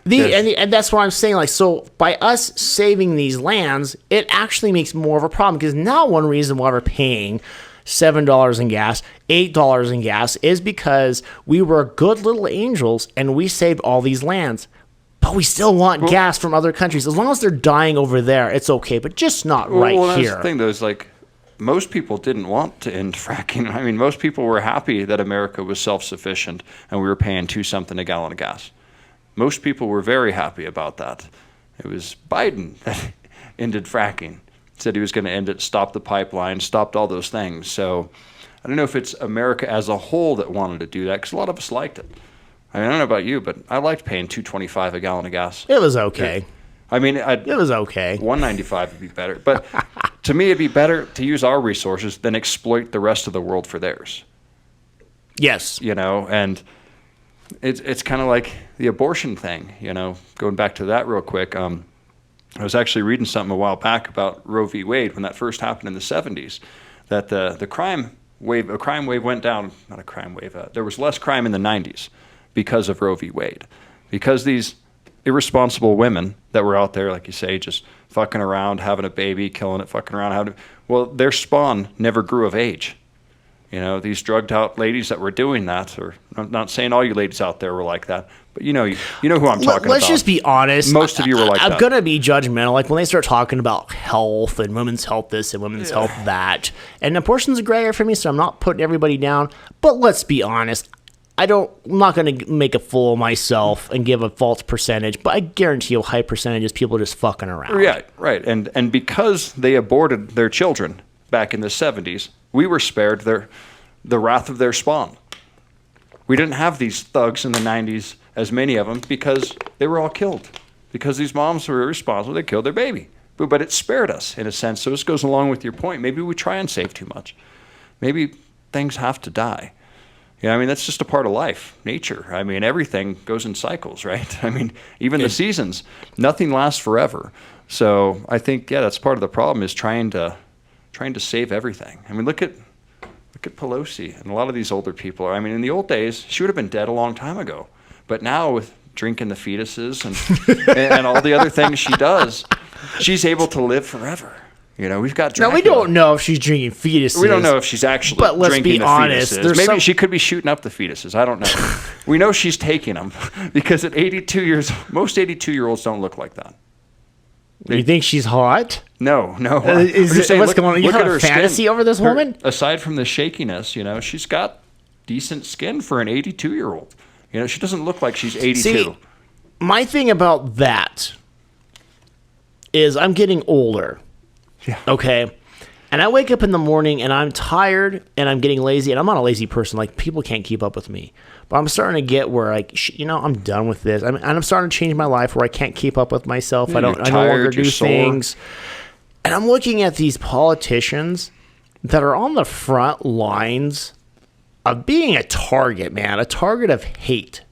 And that's what I'm saying. Like, so by us saving these lands, it actually makes more of a problem, because now one reason why we're paying $7 in gas, $8 in gas, is because we were good little angels and we saved all these lands. But we still want gas from other countries. As long as they're dying over there, it's okay, but just not right here. That's the thing, though, is like most people didn't want to end fracking. I mean, most people were happy that America was self-sufficient and we were paying $2 a gallon of gas. Most people were very happy about that. It was Biden that ended fracking. Said he was going to end it, stop the pipeline, stopped all those things. So I don't know if it's America as a whole that wanted to do that, because a lot of us liked it. I don't know about you, but I liked paying $2.25 a gallon of gas. It was okay. It was okay. $1.95 would be better. But to me, it'd be better to use our resources than exploit the rest of the world for theirs. Yes. And it's kind of like the abortion thing, going back to that real quick. I was actually reading something a while back about Roe v. Wade when that first happened in the 70s, that the crime wave went down. Not a crime wave. There was less crime in the 90s because of Roe v. Wade, because these irresponsible women that were out there, like you say, just fucking around, having a baby, killing it, fucking around, their spawn never grew of age. These drugged out ladies that were doing that, or I'm not saying all you ladies out there were like that, but you know who I'm talking about. Let's just be honest. Most of you were like that. I'm going to be judgmental. Like when they start talking about health and women's health this and women's health that, and abortion's a gray area for me, so I'm not putting everybody down, but let's be honest. I'm not going to make a fool of myself and give a false percentage, but I guarantee you a high percentage is people just fucking around. Yeah, right. And because they aborted their children back in the 70s, we were spared the wrath of their spawn. We didn't have these thugs in the 90s, as many of them, because they were all killed. Because these moms were irresponsible, they killed their baby. But it spared us, in a sense. So this goes along with your point. Maybe we try and save too much. Maybe things have to die. Yeah, I mean, that's just a part of life, nature. I mean, everything goes in cycles, right? I mean, even the seasons, nothing lasts forever. So I think, that's part of the problem is trying to save everything. I mean, look at Pelosi and a lot of these older people. I mean, in the old days, she would have been dead a long time ago. But now with drinking the fetuses and all the other things she does, she's able to live forever. We've got Dracula. Now, we don't know if she's drinking fetuses. We don't know if she's actually but let's drinking be the honest, fetuses. Maybe some... she could be shooting up the fetuses. I don't know. We know she's taking them because at 82 years, most 82-year-olds don't look like that. You think she's hot? No. What's going on? You have a fantasy over this woman? Aside from the shakiness, she's got decent skin for an 82-year-old. She doesn't look like she's 82. See, my thing about that is I'm getting older. Yeah. Okay. And I wake up in the morning and I'm tired and I'm getting lazy. And I'm not a lazy person. Like, people can't keep up with me. But I'm starting to get where, like, I'm done with this. And I'm starting to change my life where I can't keep up with myself. Yeah, I no longer do sore. things. And I'm looking at these politicians that are on the front lines of being a target, man. A target of hate.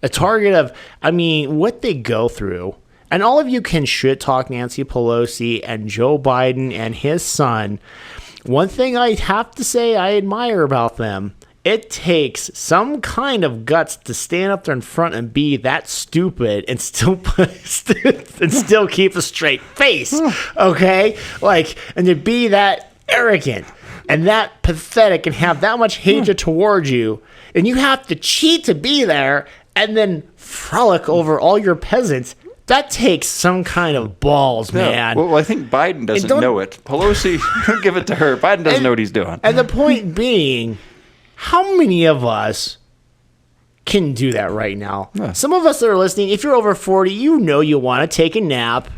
A target of, what they go through. And all of you can shit talk Nancy Pelosi and Joe Biden and his son. One thing I have to say I admire about them, it takes some kind of guts to stand up there in front and be that stupid and still keep a straight face. Okay? And to be that arrogant and that pathetic and have that much hatred towards you. And you have to cheat to be there and then frolic over all your peasants. That takes some kind of balls, man. Well, I think Biden doesn't know it. Pelosi, give it to her. Biden doesn't know what he's doing. And the point being, how many of us can do that right now? Yeah. Some of us that are listening, if you're over 40, you want to take a nap.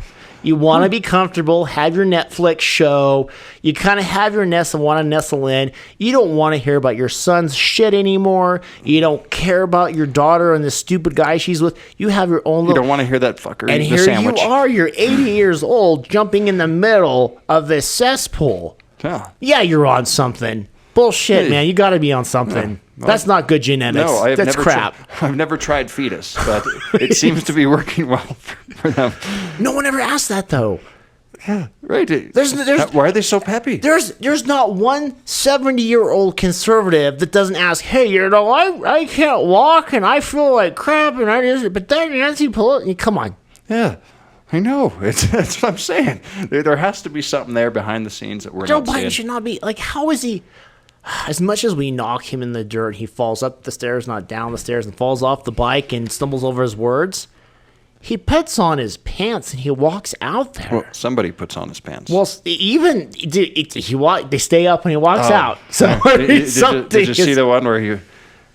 You want to be comfortable, have your Netflix show. You kind of have your nest and want to nestle in. You don't want to hear about your son's shit anymore. You don't care about your daughter and the stupid guy she's with. You have your own little... You don't want to hear that fucker and eat the here sandwich. you are, you're 80 years old, jumping in the middle of this cesspool. Yeah, you're on something. Bullshit, man. You got to be on something. That's not good genetics. No, that's crap. I've never tried fetus, but it seems to be working well for them. No one ever asked that, though. Yeah, right. There's why are they so peppy? There's not one 70-year-old conservative that doesn't ask, hey, I can't walk and I feel like crap and I just, but then Nancy Pelosi, come on. Yeah. I know. That's what I'm saying. There has to be something there behind the scenes that we're Joe not Biden seeing. should not be, how is he... As much as we knock him in the dirt, he falls up the stairs, not down the stairs, and falls off the bike and stumbles over his words. He puts on his pants and he walks out there. Well, somebody puts on his pants. Well, even they stay up and he walks out. So did you see the one where he,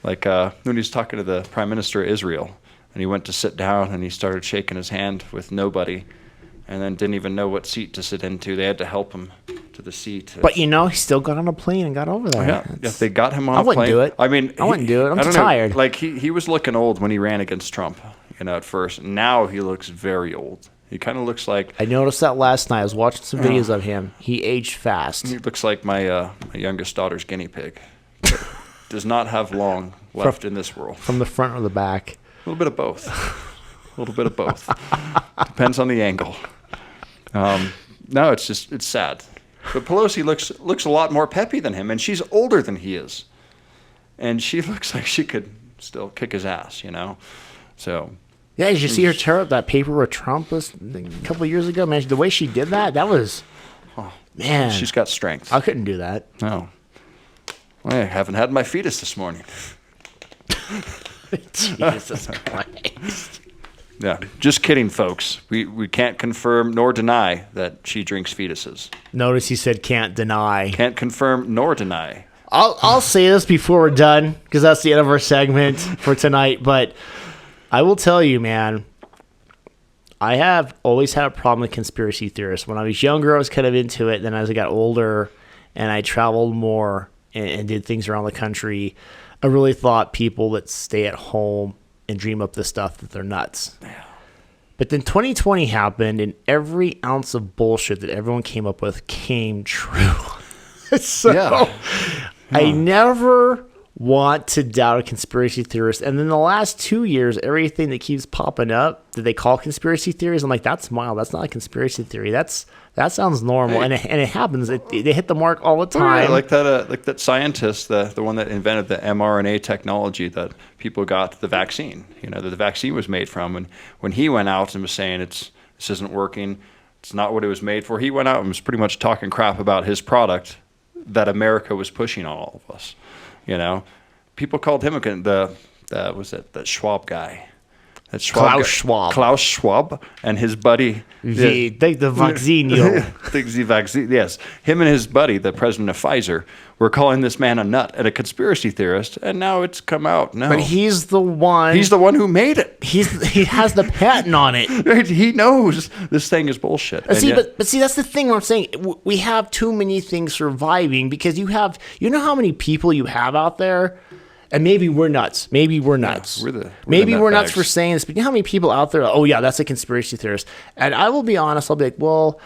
when he was talking to the Prime Minister of Israel, and he went to sit down and he started shaking his hand with nobody, and then didn't even know what seat to sit into. They had to help him to the seat. But he still got on a plane and got over there. Yeah, they got him on a plane. I wouldn't do it. I mean, I wouldn't do it. I'm too tired. He was looking old when he ran against Trump, at first. Now he looks very old. He kind of looks like... I noticed that last night. I was watching some videos of him. He aged fast. He looks like my youngest daughter's guinea pig. Does not have long left in this world. From the front or the back? A little bit of both. A little bit of both. Depends on the angle. No, it's sad. But Pelosi looks a lot more peppy than him, and she's older than he is. And she looks like she could still kick his ass, So... Yeah, did you see her tear up that paper where Trump was a couple of years ago? Man, the way she did that was... Man. She's got strength. I couldn't do that. No. Well, I haven't had my fetus this morning. Jesus Christ. Yeah, just kidding, folks. We can't confirm nor deny that she drinks fetuses. Notice he said can't deny. Can't confirm nor deny. I'll say this before we're done because that's the end of our segment for tonight. But I will tell you, man, I have always had a problem with conspiracy theorists. When I was younger, I was kind of into it. Then as I got older and I traveled more and did things around the country, I really thought people that stay at home and dream up this stuff that they're nuts. But then 2020 happened, and every ounce of bullshit that everyone came up with came true. So I never want to doubt a conspiracy theorist. And then the last 2 years, everything that keeps popping up that they call conspiracy theories, I'm like, that's mild. That's not a conspiracy theory. That sounds normal, and it happens. They hit the mark all the time. Yeah, like that scientist, the one that invented the mRNA technology that people got the vaccine. That the vaccine was made from. And when he went out and was saying this isn't working, it's not what it was made for. He went out and was pretty much talking crap about his product that America was pushing on all of us. People called him the Schwab guy. Klaus Schwab. Klaus Schwab and his buddy. The vaccine. The vaccine, yes. Him and his buddy, the president of Pfizer, were calling this man a nut and a conspiracy theorist, and now it's come out. No. But he's the one who made it. He has the patent on it. Right? He knows this thing is bullshit. But see, that's the thing where I'm saying we have too many things surviving because you know how many people you have out there. And maybe we're nuts. We're We're nuts for saying this. But you know how many people out there? Oh yeah, that's a conspiracy theorist. And I will be honest. I'll be like, well,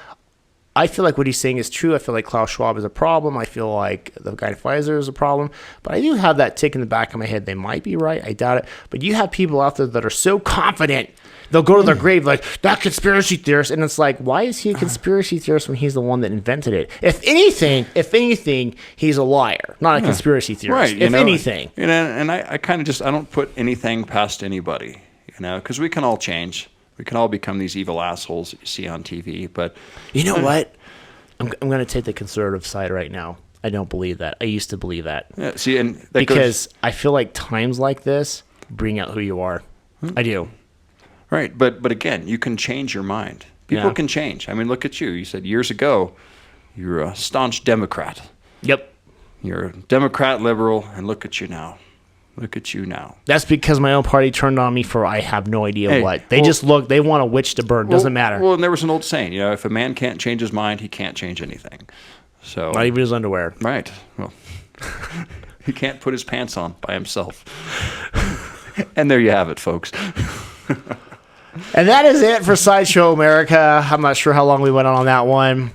I feel like what he's saying is true. I feel like Klaus Schwab is a problem. I feel like the guy at Pfizer is a problem. But I do have that tick in the back of my head. They might be right. I doubt it. But you have people out there that are so confident. They'll go to their grave like, that conspiracy theorist. And it's like, why is he a conspiracy theorist when he's the one that invented it? If anything, he's a liar, not a conspiracy theorist. Right. Anything. And I kind of I don't put anything past anybody, because we can all change. We can all become these evil assholes that you see on TV. But you know what? I'm going to take the conservative side right now. I don't believe that. I used to believe that. Yeah, see, and because I feel like times like this bring out who you are. I do. Right, but again, you can change your mind. People can change. I mean, look at you. You said years ago you're a staunch Democrat. Yep. You're a Democrat liberal, and look at you now. Look at you now. That's because my own party turned on me for I have no idea what. They they want a witch to burn. Doesn't matter. Well, and there was an old saying, if a man can't change his mind, he can't change anything. So not even his underwear. Right. Well, he can't put his pants on by himself. And there you have it, folks. And that is it for Sideshow America. I'm not sure how long we went on that one.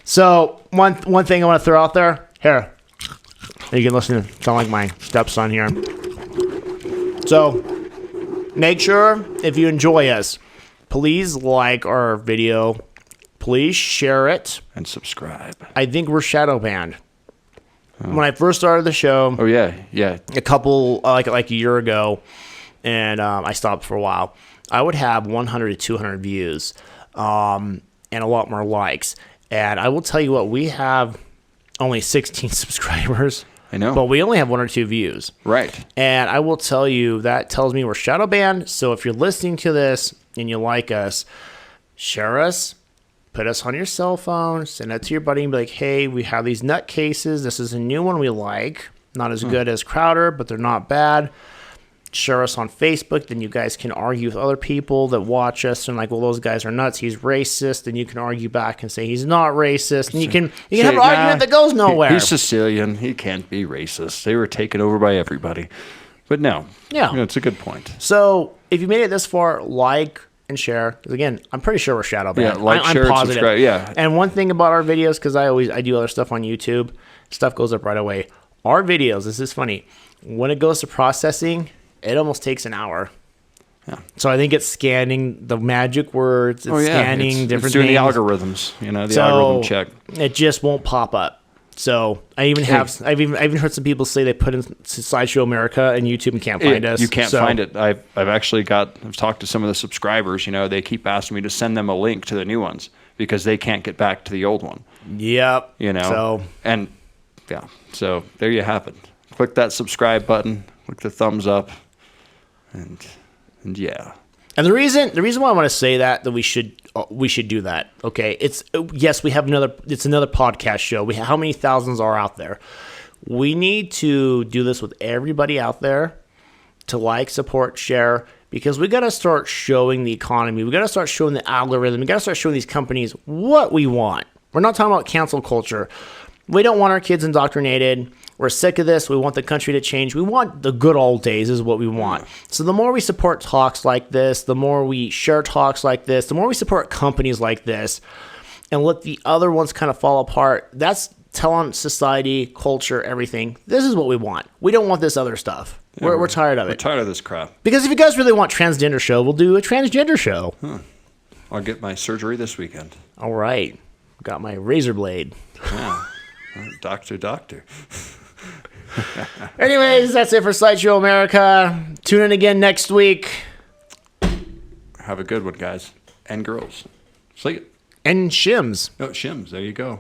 So one thing I want to throw out there. Here. You can listen to sound like my stepson here. So make sure if you enjoy us, please like our video. Please share it. And subscribe. I think we're shadow banned. When I first started the show. Oh, yeah. A couple, like a year ago, and I stopped for a while. I would have 100 to 200 views and a lot more likes. And I will tell you what, we have only 16 subscribers. I know. But we only have 1 or 2 views. Right. And I will tell you, that tells me we're shadow banned. So if you're listening to this and you like us, share us, put us on your cell phone, send it to your buddy and be like, hey, we have these nutcases. This is a new one we like. Not as good as Crowder, but they're not bad. Share us on Facebook, then you guys can argue with other people that watch us and like, well, those guys are nuts. He's racist, and you can argue back and say he's not racist, and you can have an argument that goes nowhere. He's Sicilian. He can't be racist. They were taken over by everybody. But no, it's a good point. So if you made it this far, like and share. Because again, I'm pretty sure we're shadow banned. Yeah, like, share, and subscribe. Yeah. And one thing about our videos, because I do other stuff on YouTube, stuff goes up right away. Our videos, this is funny, when it goes to processing, it almost takes an hour. Yeah. So I think it's scanning the magic words. It's scanning different it's doing things. The algorithms, the algorithm check. It just won't pop up. So I've even heard some people say they put in Sideshow America and YouTube and can't find us. You can't find it. I've talked to some of the subscribers. They keep asking me to send them a link to the new ones because they can't get back to the old one. Yep. So there you have it. Click that subscribe button. Click the thumbs up. And yeah. And the reason why I want to say that we should do that. Okay, it's yes, we have another podcast show. How many thousands are out there? We need to do this with everybody out there to like, support, share, because we got to start showing the economy. We got to start showing the algorithm. We got to start showing these companies what we want. We're not talking about cancel culture. We don't want our kids indoctrinated. We're sick of this. We want the country to change. We want the good old days is what we want. So the more we support talks like this, the more we share talks like this, the more we support companies like this and let the other ones kind of fall apart, that's telling society, culture, everything, this is what we want. We don't want this other stuff. We're tired of We're it. tired of this crap. Because if you guys really want transgender show, we'll do a transgender show. I'll get my surgery this weekend. All right. Got my razor blade. Yeah. Doctor. Anyways, that's it for Sideshow America. Tune in again next week. Have a good one, guys and girls. See you. And Shims. Oh, Shims. There you go.